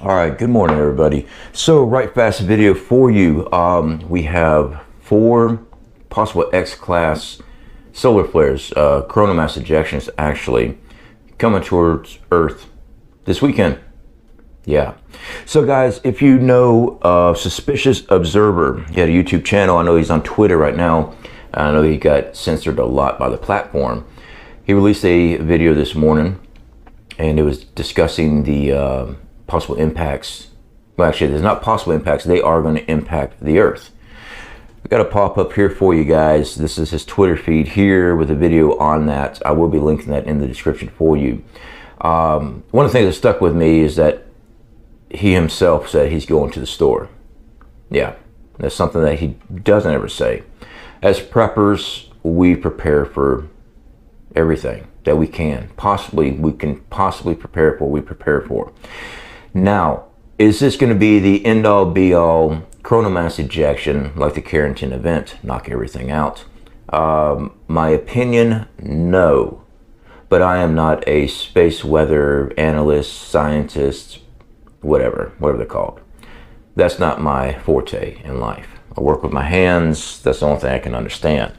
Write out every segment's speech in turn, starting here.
All right, good morning, everybody. So, right fast video for you. We have 4 possible X-class solar flares, coronal mass ejections, actually coming towards Earth this weekend. Yeah. So, guys, if you know Suspicious Observer, he had a YouTube channel. I know he's on Twitter right now. I know he got censored a lot by the platform. He released a video this morning, and it was discussing the possible impacts. Well, actually, there's not possible impacts. They are going to impact the Earth. I've got a pop-up here for you guys. This is his Twitter feed here with a video on that. I will be linking that in the description for you. One of the things that stuck with me is that he himself said he's going to the store. Yeah, that's something that he doesn't ever say. As preppers, we prepare for everything that we can possibly prepare for. We prepare for. Now, is this going to be the end-all be-all coronal mass ejection like the Carrington event, knock everything out? My opinion, no. But I am not a space weather analyst, scientist, whatever they're called. That's not my forte in life. I work with my hands. That's the only thing I can understand.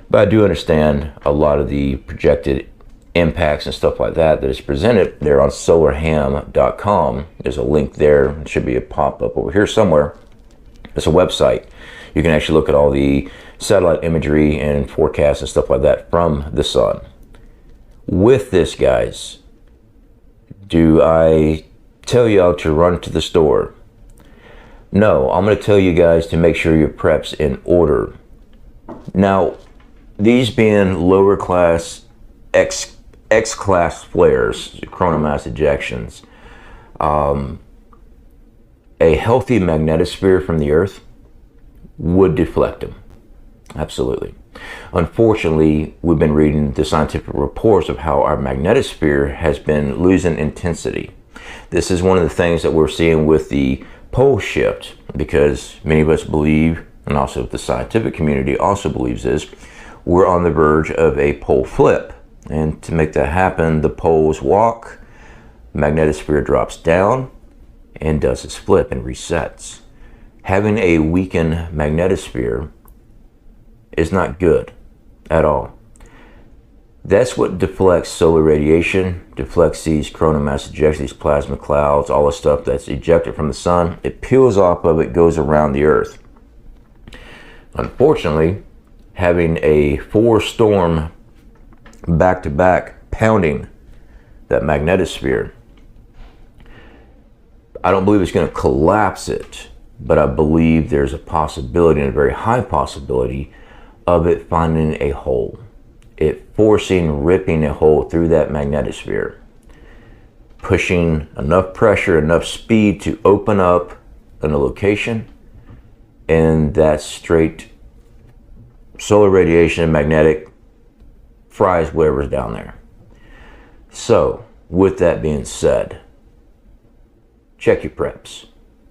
But I do understand a lot of the projected impacts and stuff like that is presented there on solarham.com. There's a link there. It should be a pop-up over here somewhere. It's a website. You can actually look at all the satellite imagery and forecasts and stuff like that from the sun. With this, guys, do I tell y'all to run to the store? No, I'm going to tell you guys to make sure your prep's in order. Now, these being lower class X-class flares, coronal mass ejections, a healthy magnetosphere from the Earth would deflect them. Absolutely. Unfortunately, we've been reading the scientific reports of how our magnetosphere has been losing intensity. This is one of the things that we're seeing with the pole shift, because many of us believe, and also the scientific community also believes this, we're on the verge of a pole flip. And to make that happen, the poles walk, magnetosphere drops down, and does its flip and resets. Having a weakened magnetosphere is not good at all. That's what deflects solar radiation, deflects these coronal mass ejections, these plasma clouds, all the stuff that's ejected from the sun. It peels off of it, goes around the Earth. Unfortunately, having a 4-storm back-to-back pounding that magnetosphere, I don't believe it's going to collapse it, but I believe there's a possibility, and a very high possibility, of it finding a hole. It ripping a hole through that magnetosphere, pushing enough pressure, enough speed to open up in a location, and that straight solar radiation, magnetic, fries whatever's down there. So, with that being said, check your preps.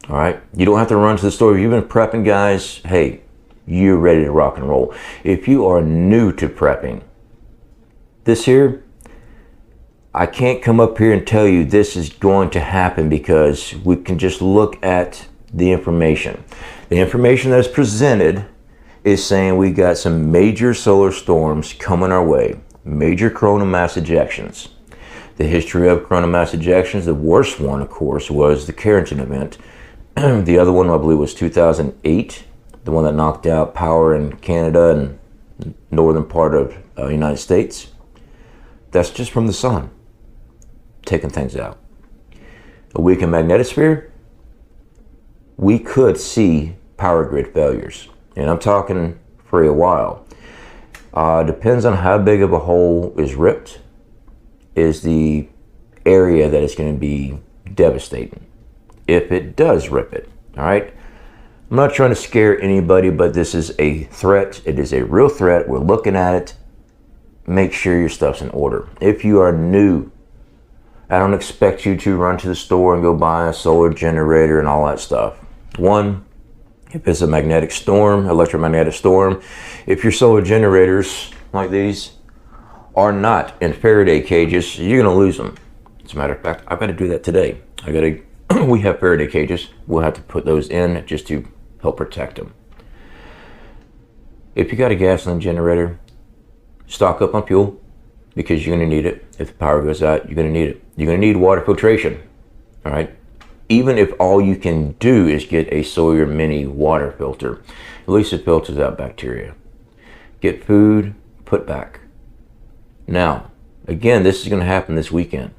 All right, you don't have to run to the store. If you've been prepping, guys, hey, you're ready to rock and roll. If you are new to prepping, this here, I can't come up here and tell you this is going to happen, because we can just look at the information. The information that is presented is saying we got some major solar storms coming our way, major coronal mass ejections. The history of coronal mass ejections, the worst one, of course, was the Carrington event. The other one, I believe, was 2008, the one that knocked out power in Canada and northern part of the United States. That's just from the sun, taking things out. A weakened magnetosphere, we could see power grid failures. And I'm talking for a while. Depends on how big of a hole is ripped, is the area that is going to be devastating if it does rip it. All right. I'm not trying to scare anybody, but this is a threat. It is a real threat. We're looking at it. Make sure your stuff's in order. If you are new, I don't expect you to run to the store and go buy a solar generator and all that stuff. One, if it's a magnetic storm, electromagnetic storm, if your solar generators like these are not in Faraday cages, you're going to lose them. As a matter of fact, I've got to do that today. I got to we have Faraday cages. We'll have to put those in just to help protect them. If you got a gasoline generator, stock up on fuel because you're going to need it. If the power goes out, you're going to need it. You're going to need water filtration. All right. Even if all you can do is get a Sawyer mini water filter, at least it filters out bacteria. Get food, put back. Now, again, this is going to happen this weekend.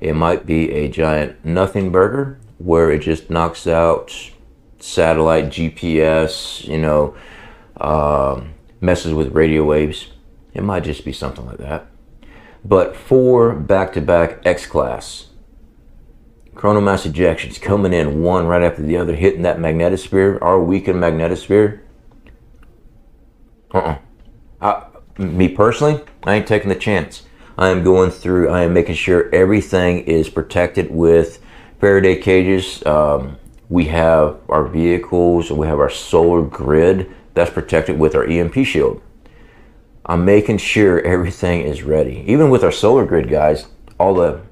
It might be a giant nothing burger where it just knocks out satellite GPS, you know, messes with radio waves. It might just be something like that. But 4 back-to-back X-Class chronomass ejections coming in one right after the other, hitting that magnetosphere, our weakened magnetosphere. Me personally, I ain't taking the chance. I am making sure everything is protected with Faraday cages. We have our vehicles, and we have our solar grid that's protected with our EMP Shield. I'm making sure everything is ready. Even with our solar grid, guys, all the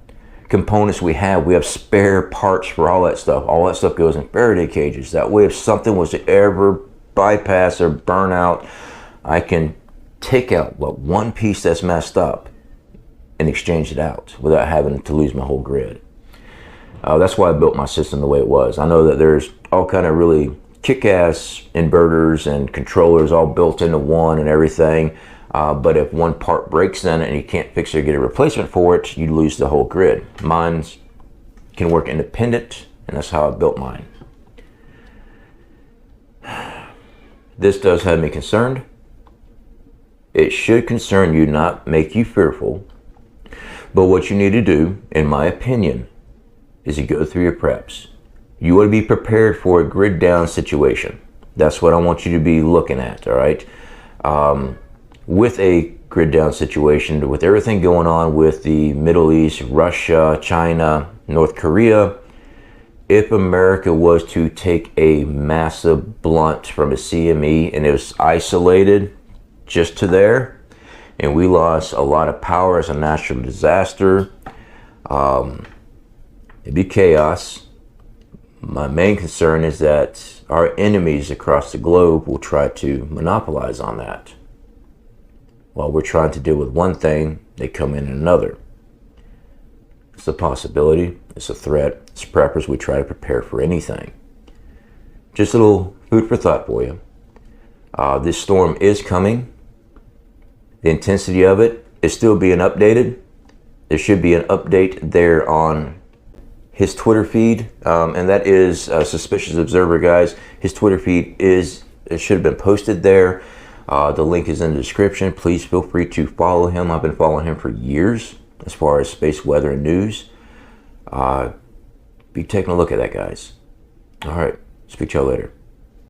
components we have spare parts for all that stuff. All that stuff goes in Faraday cages. That way, if something was to ever bypass or burn out, I can take out one piece that's messed up and exchange it out without having to lose my whole grid. That's why I built my system the way it was. I know that there's all kind of really kick-ass inverters and controllers all built into one and everything. But if one part breaks in and you can't fix it or get a replacement for it, you lose the whole grid. Mine can work independent, and that's how I built mine. This does have me concerned. It should concern you, not make you fearful. But what you need to do, in my opinion, is you go through your preps. You want to be prepared for a grid down situation. That's what I want you to be looking at, all right? With a grid down situation, with everything going on with the Middle East, Russia, China, North Korea, if America was to take a massive blunt from a CME and it was isolated just to there, and we lost a lot of power as a natural disaster, it'd be chaos. My main concern is that our enemies across the globe will try to monopolize on that. While we're trying to deal with one thing, they come in another. It's a possibility, it's a threat. As preppers, we try to prepare for anything. Just a little food for thought for you. This storm is coming. The intensity of it is still being updated. There should be an update there on his Twitter feed, and that is Suspicious Observer, guys. His Twitter feed it should have been posted there. The link is in the description. Please feel free to follow him. I've been following him for years as far as space weather and news. Be taking a look at that, guys. All right. Speak to y'all later.